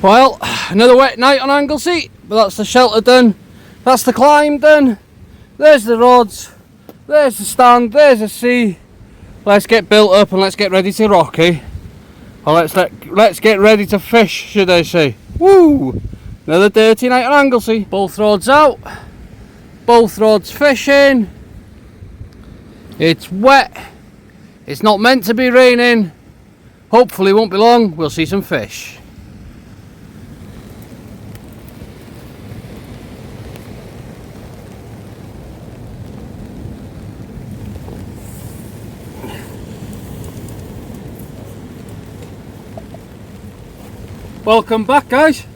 Well, another wet night on Anglesey, but that's the shelter done, that's the climb done, there's the rods, there's the stand, there's the sea. Let's get built up and let's get ready to rock, eh? Or let's get ready to fish, should I say. Woo! Another dirty night on Anglesey. Both rods out, both rods fishing. It's wet, it's not meant to be raining. Hopefully it won't be long, we'll see some fish. Welcome back, guys.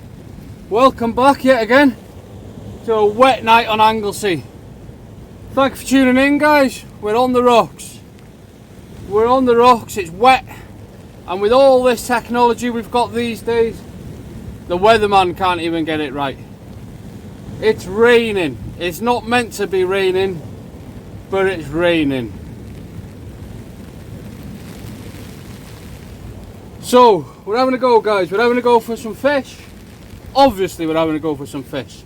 Welcome back yet again to a wet night on Anglesey. Thanks for tuning in, guys. We're on the rocks. We're on the rocks, it's wet. And with all this technology we've got these days, the weatherman can't even get it right. It's raining. It's not meant to be raining, but it's raining. So, we're having a go, guys. We're having a go for some fish. Obviously, we're having a go for some fish.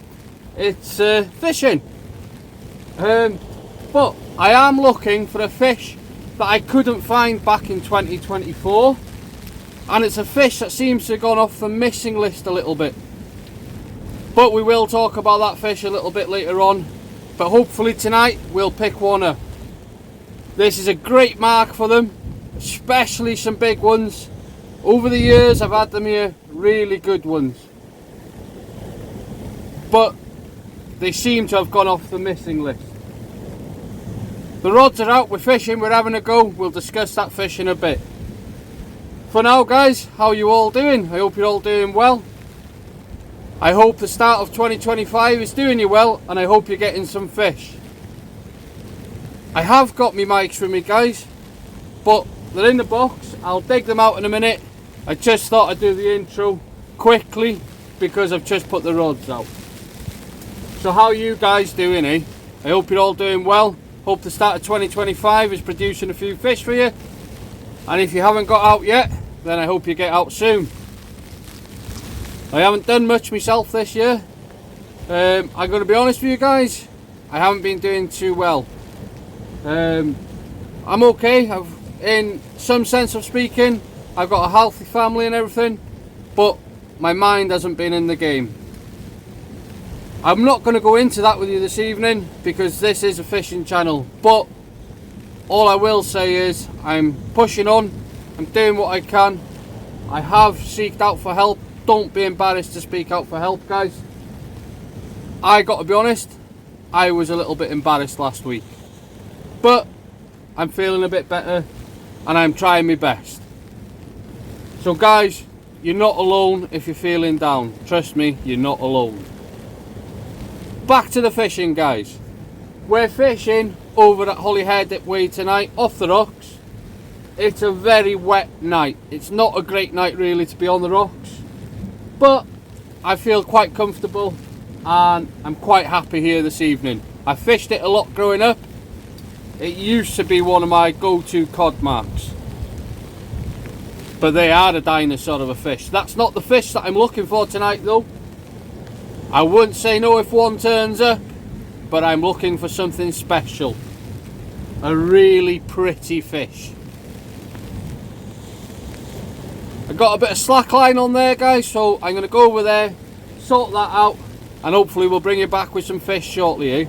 It's fishing. But I am looking for a fish that I couldn't find back in 2024. And it's a fish that seems to have gone off the missing list a little bit. But we will talk about that fish a little bit later on. But hopefully tonight, we'll pick one up. This is a great mark for them, especially some big ones. Over the years I've had them here, really good ones. But they seem to have gone off the missing list. The rods are out, we're fishing, we're having a go. We'll discuss that fish in a bit. For now, guys, how are you all doing? I hope you're all doing well. I hope the start of 2025 is doing you well, and I hope you're getting some fish. I have got my mics with me, guys, but they're in the box. I'll dig them out in a minute. I just thought I'd do the intro quickly because I've just put the rods out. So how are you guys doing, eh? I hope you're all doing well. Hope the start of 2025 is producing a few fish for you. And if you haven't got out yet, then I hope you get out soon. I haven't done much myself this year. I'm going to be honest with you guys, I haven't been doing too well. I'm okay, in some sense of speaking. I've got a healthy family and everything, but my mind hasn't been in the game. I'm not going to go into that with you this evening because this is a fishing channel, but all I will say is I'm pushing on, I'm doing what I can. I have seeked out for help. Don't be embarrassed to speak out for help, guys. I got to be honest, I was a little bit embarrassed last week, but I'm feeling a bit better and I'm trying my best. So guys, you're not alone if you're feeling down. Trust me, you're not alone. Back to the fishing, guys. We're fishing over at Holyhead way tonight, off the rocks. It's a very wet night. It's not a great night really to be on the rocks, but I feel quite comfortable and I'm quite happy here this evening. I fished it a lot growing up. It used to be one of my go-to cod marks. But they are a dinosaur of a fish. That's not the fish that I'm looking for tonight though. I wouldn't say no if one turns up, but I'm looking for something special. A really pretty fish. I got a bit of slack line on there, guys, so I'm going to go over there, sort that out, and hopefully we'll bring you back with some fish shortly, eh?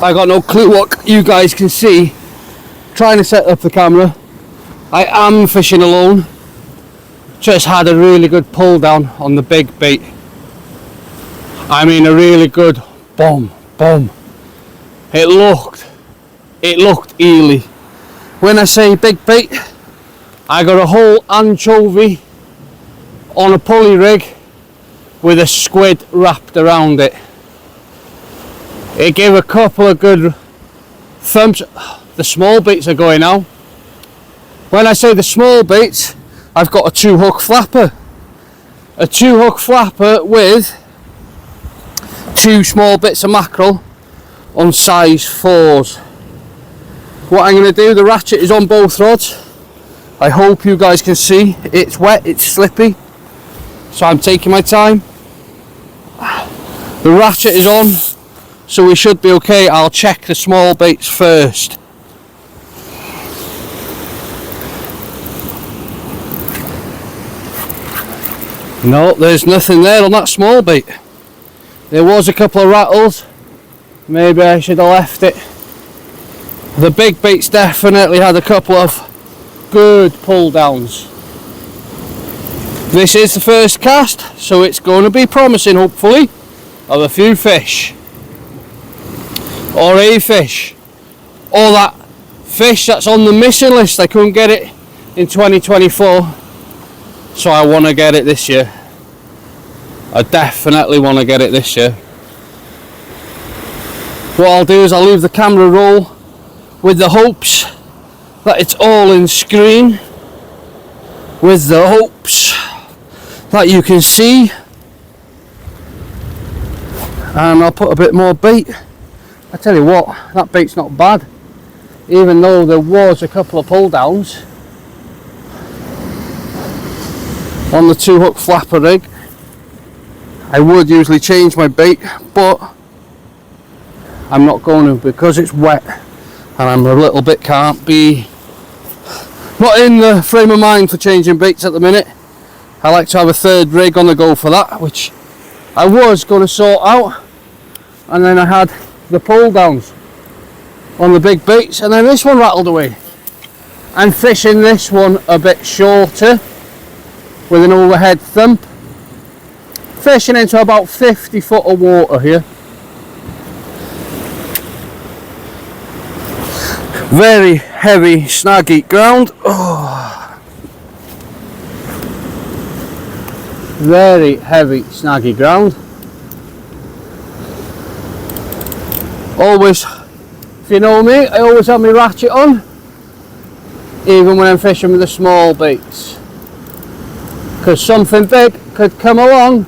I got no clue what you guys can see. Trying to set up the camera. I am fishing alone. Just had a really good pull down on the big bait. I mean a really good boom. It looked eely. When I say big bait, I got a whole anchovy on a pulley rig with a squid wrapped around it. It gave a couple of good thumps. The small baits are going now. When I say the small baits, I've got a 2-hook flapper. A 2-hook flapper with 2 small bits of mackerel on size 4s. What I'm going to do, the ratchet is on both rods. I hope you guys can see. It's wet, it's slippy, so I'm taking my time. The ratchet is on, so we should be okay. I'll check the small baits first. No, there's nothing there on that small bait. There was a couple of rattles. Maybe I should have left it. The big baits definitely had a couple of good pull downs. This is the first cast, so it's going to be promising, hopefully, of a few fish. Or a fish. Or that fish that's on the missing list. I couldn't get it in 2024. So I want to get it this year. I definitely want to get it this year. What I'll do is I'll leave the camera roll with the hopes that it's all in screen. With the hopes that you can see. And I'll put a bit more bait. I tell you what, that bait's not bad. Even though there was a couple of pull downs on the 2-hook flapper rig. I would usually change my bait, but I'm not going to because it's wet and I'm a little bit not in the frame of mind for changing baits at the minute. I like to have a 3rd rig on the go for that, which I was going to sort out, and then I had the pull downs on the big baits, and then this one rattled away. I'm fishing this one a bit shorter with an overhead thump, fishing into about 50 foot of water here. Very heavy snaggy ground. Oh. Very heavy snaggy ground. Always, if you know me, I always have my ratchet on, even when I'm fishing with the small baits, because something big could come along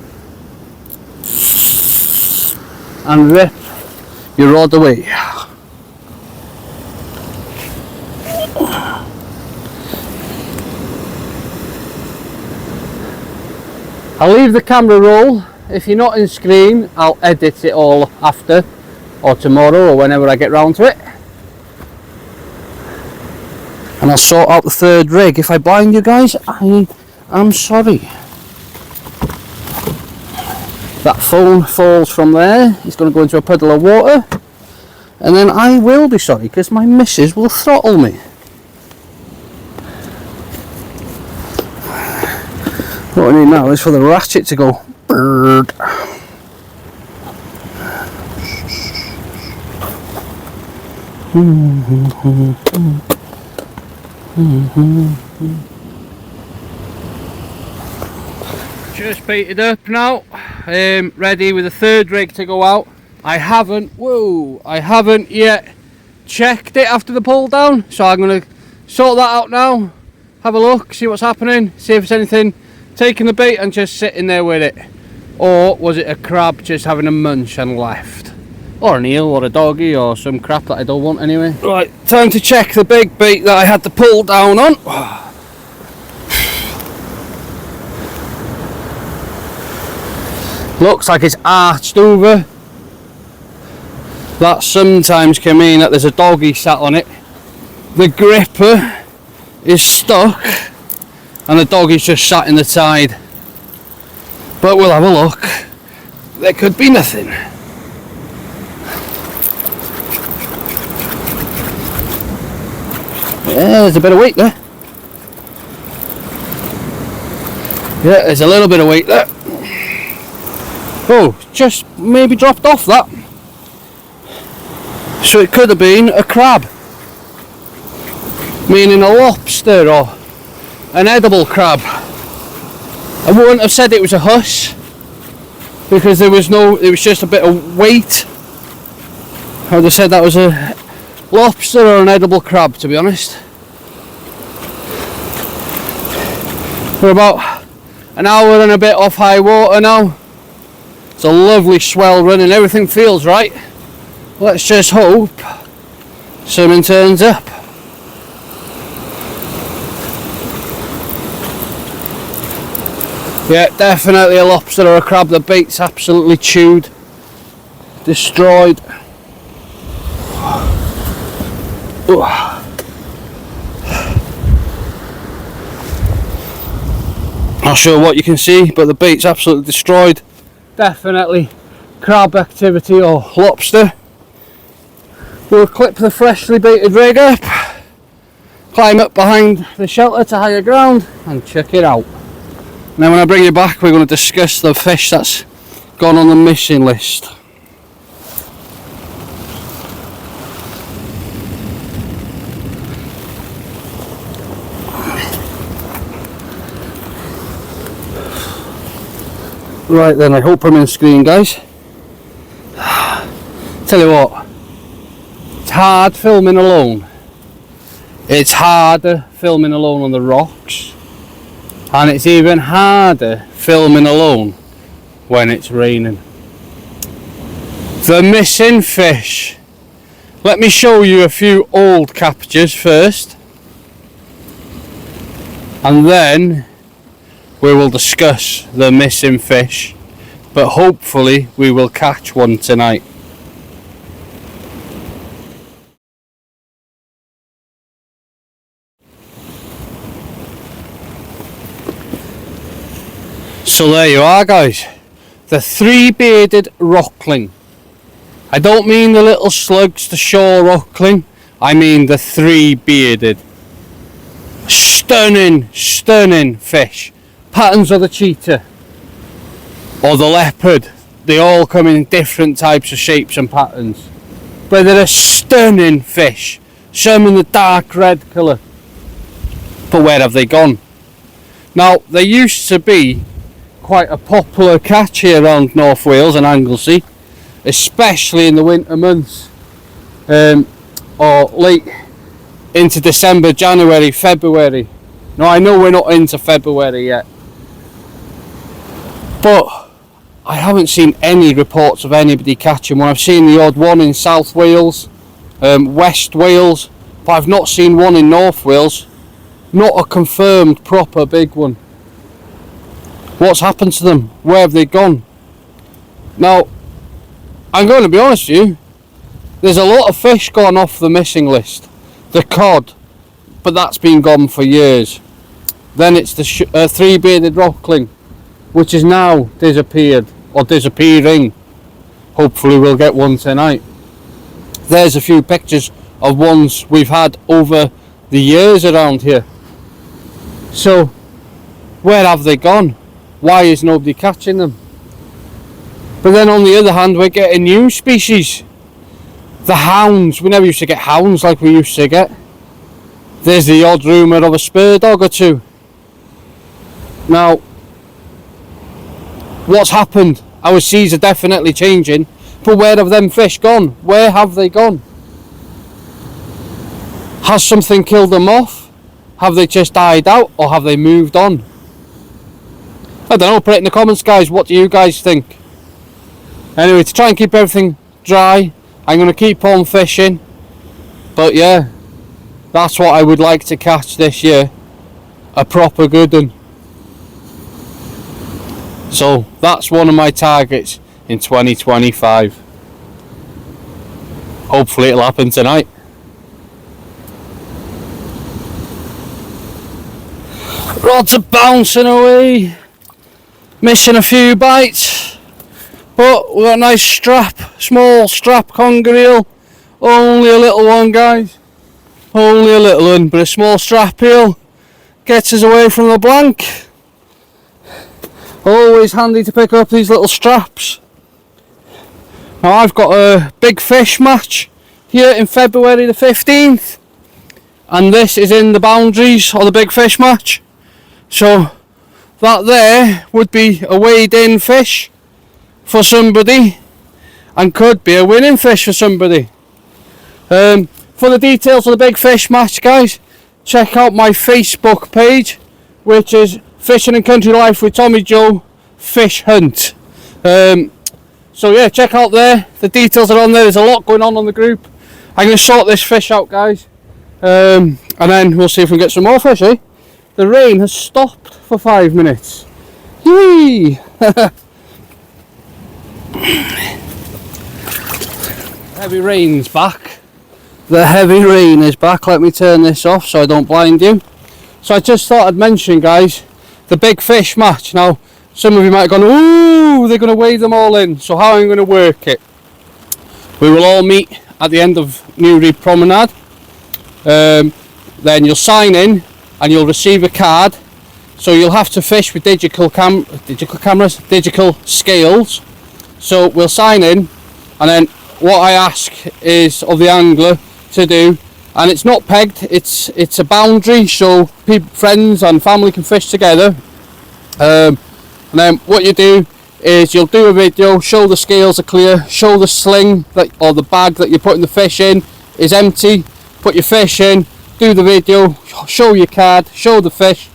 and rip your rod away. I'll leave the camera roll. If you're not in screen, I'll edit it all after, or tomorrow, or whenever I get round to it. And I'll sort out the 3rd rig. If I blind you guys, I'm sorry. That phone falls from there, it's going to go into a puddle of water, and then I will be sorry because my missus will throttle me. What I need now is for the ratchet to go bird. Just baited up now, ready with the 3rd rig to go out. I haven't yet checked it after the pull down, so I'm going to sort that out now, have a look, see what's happening, see if there's anything taking the bait and just sitting there with it, or was it a crab just having a munch and left, or an eel or a doggy or some crap that I don't want anyway. Right, time to check the big bait that I had to pull down on. Looks like it's arched over. That sometimes can mean that there's a doggy sat on it. The gripper is stuck and the doggy's just sat in the tide. But we'll have a look. There could be nothing. Yeah, there's a bit of weight there. Yeah, there's a little bit of weight there. Oh, just maybe dropped off that. So it could have been a crab. Meaning a lobster or an edible crab. I wouldn't have said it was a huss because it was just a bit of weight. I would have said that was a lobster or an edible crab, to be honest. We're about an hour and a bit off high water now. It's a lovely swell running, everything feels right. Let's just hope something turns up. Yeah, definitely a lobster or a crab. The bait's absolutely chewed, destroyed. Not sure what you can see, but the bait's absolutely destroyed. Definitely crab activity or lobster. We'll clip the freshly baited rig up, climb up behind the shelter to higher ground and check it out. And then when I bring you back, we're going to discuss the fish that's gone on the missing list. Right then, I hope I'm in screen, guys. Tell you what, it's hard filming alone. It's harder filming alone on the rocks, and it's even harder filming alone when it's raining. The missing fish. Let me show you a few old captures first, and then we will discuss the missing fish, but hopefully we will catch one tonight. So there you are, guys, the three-bearded rockling. I don't mean the little slugs, the shore rockling, I mean the three-bearded. Stunning, stunning fish. Patterns of the cheetah or the leopard, they all come in different types of shapes and patterns, but they're a stunning fish. Some in the dark red colour, but where have they gone? Now, they used to be quite a popular catch here around North Wales and Anglesey, especially in the winter months, or late into December, January, February. Now, I know we're not into February yet, but I haven't seen any reports of anybody catching one. I've seen the odd one in South Wales, West Wales, but I've not seen one in North Wales. Not a confirmed proper big one. What's happened to them? Where have they gone? Now, I'm going to be honest with you, there's a lot of fish gone off the missing list. The cod, but that's been gone for years. Then it's the three-bearded rockling, which is now disappeared, or disappearing. Hopefully we'll get one tonight. There's a few pictures of ones we've had over the years around here. So, where have they gone? Why is nobody catching them? But then on the other hand, we're getting new species. The hounds. We never used to get hounds like we used to get. There's the odd rumour of a spur dog or two. Now, what's happened? Our seas are definitely changing, but where have them fish gone? Where have they gone? Has something killed them off? Have they just died out, or have they moved on? I don't know, put it in the comments, guys. What do you guys think? Anyway, to try and keep everything dry, I'm going to keep on fishing. But yeah, that's what I would like to catch this year. A proper good one. So that's one of my targets in 2025. Hopefully it'll happen tonight. Rods are bouncing away. Missing a few bites. But we've got a nice strap, small strap conger eel. Only a little one, guys. Only a little one, but a small strap eel gets us away from the blank. Always handy to pick up these little straps. Now I've got a big fish match here in February the 15th, and this is in the boundaries of the big fish match. So that there would be a weighed in fish for somebody and could be a winning fish for somebody. For the details of the big fish match, guys, check out my Facebook page, which is Fishing and Country Life with Tommy Joe Fish Hunt. So yeah, check out there, the details are on there. There's a lot going on the group. I'm going to sort this fish out, guys, and then we'll see if we can get some more fish, eh? The rain has stopped for 5 minutes. Yay! Heavy rain's back. The heavy rain is back. Let me turn this off so I don't blind you. So I just thought I'd mention, guys, the big fish match. Now, some of you might have gone, ooh, they're going to weigh them all in. So how I'm going to work it? We will all meet at the end of Newry Promenade. Then you'll sign in and you'll receive a card. So you'll have to fish with digital scales. So we'll sign in, and then what I ask is of the angler to do, and it's not pegged, it's a boundary, so people, friends and family can fish together. And then what you do is you'll do a video, show the scales are clear, show the sling that, or the bag that you're putting the fish in is empty, put your fish in, do the video, show your card, show the fish,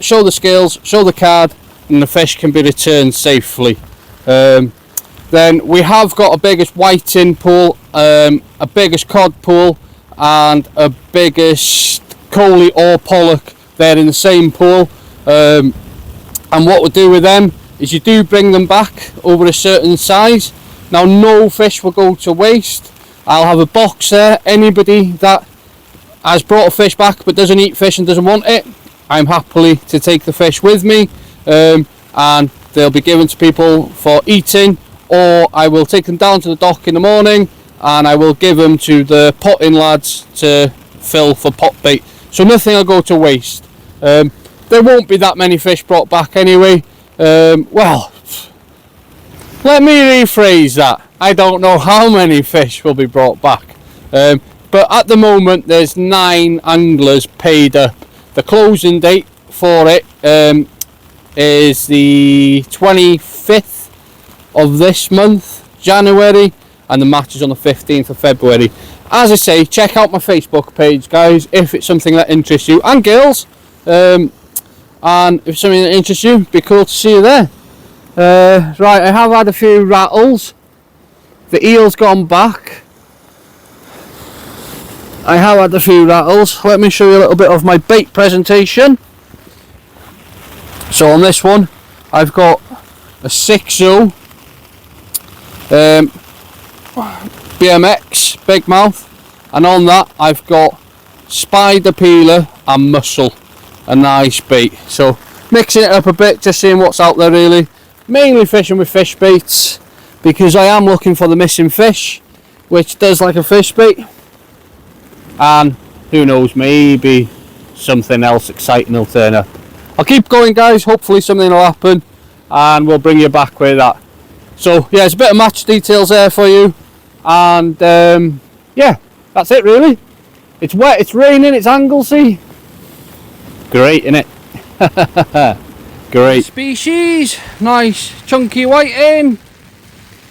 show the scales, show the card, and the fish can be returned safely. Then we have got a biggest whiting pool, a biggest cod pool, and a biggest coley or pollock there in the same pool. And what we'll do with them is you do bring them back over a certain size. Now no fish will go to waste. I'll have a box there. Anybody that has brought a fish back but doesn't eat fish and doesn't want it, I'm happily to take the fish with me, and they'll be given to people for eating, or I will take them down to the dock in the morning and I will give them to the potting lads to fill for pot bait. So nothing will go to waste. There won't be that many fish brought back anyway. Well, let me rephrase that. I don't know how many fish will be brought back. But at the moment there's 9 anglers paid up. The closing date for it is the 25th of this month, January, and the match is on the 15th of February. As I say, check out my Facebook page, guys, if it's something that interests you, and girls, and if it's something that interests you, it'd be cool to see you there. Right, I have had a few rattles. The eel's gone back. I have had a few rattles. Let me show you a little bit of my bait presentation. So on this one, I've got a 6-0 BMX big mouth, and on that I've got spider peeler and mussel, a nice bait. So mixing it up a bit, just seeing what's out there really. Mainly fishing with fish baits because I am looking for the missing fish, which does like a fish bait. And who knows, maybe something else exciting will turn up. I'll keep going, guys, hopefully something will happen and we'll bring you back with that. So yeah, there's a bit of match details there for you, and yeah, that's it really. It's wet, it's raining, it's Anglesey. Great, innit? Great. Species, nice chunky whiting.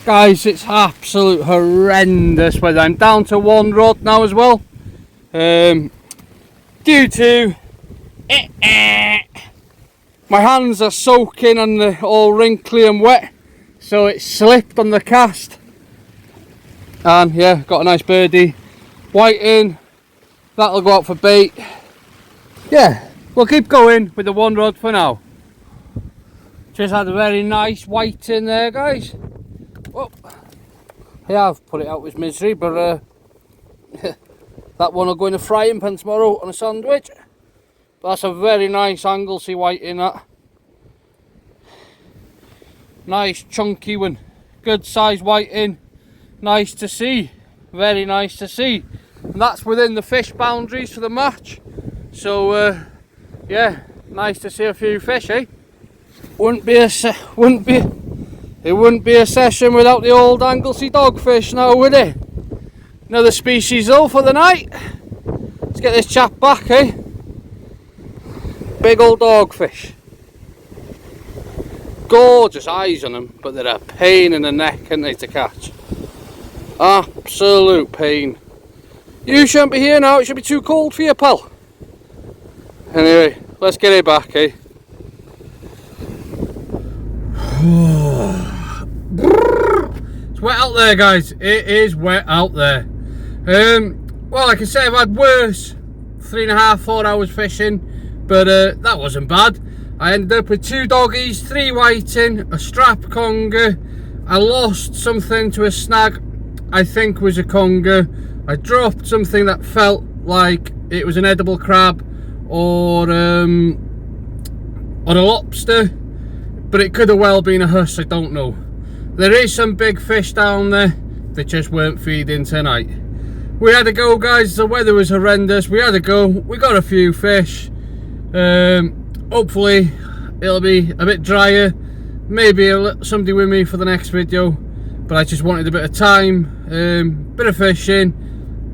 Guys, it's absolute horrendous weather. I'm down to 1 rod now as well. Due to my hands are soaking and they're all wrinkly and wet, so it slipped on the cast. And yeah, got a nice birdie whiting. That'll go out for bait. Yeah, we'll keep going with the 1 rod for now. Just had a very nice whiting there, guys. Oh, yeah, I've put it out with misery, but that one will go in a frying pan tomorrow on a sandwich. But that's a very nice Anglesey whiting, that. Nice chunky one. Good size whiting. Nice to see. Very nice to see. And that's within the fish boundaries for the match. So yeah, nice to see a few fish, eh? It wouldn't be a session without the old Anglesey dogfish now, would it? Another species though for the night. Let's get this chap back, eh? Big old dogfish. Gorgeous eyes on them, but they're a pain in the neck, aren't they, to catch? Absolute pain. You shouldn't be here now, it should be too cold for you, pal. Anyway, let's get it back, eh? out there, guys. It is wet out there. Well, like I say, I've had worse 3.5, 4 hours fishing, but that wasn't bad. I ended up with 2 doggies, 3 whiting, a strap conger. I lost something to a snag I think was a conger. I dropped something that felt like it was an edible crab or a lobster, but it could have well been a huss, I don't know. There is some big fish down there, they just weren't feeding tonight. We had to go, guys. The weather was horrendous. We had to go. We got a few fish. Hopefully it'll be a bit drier, maybe somebody with me for the next video, but I just wanted a bit of time, bit of fishing,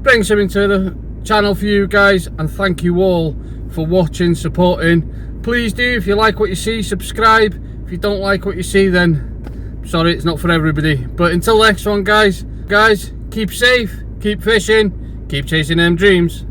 bring something to the channel for you guys, and thank you all for watching, supporting. Please do, if you like what you see, subscribe. If you don't like what you see, then sorry, it's not for everybody. But until next one, guys, keep safe, keep fishing, keep chasing them dreams.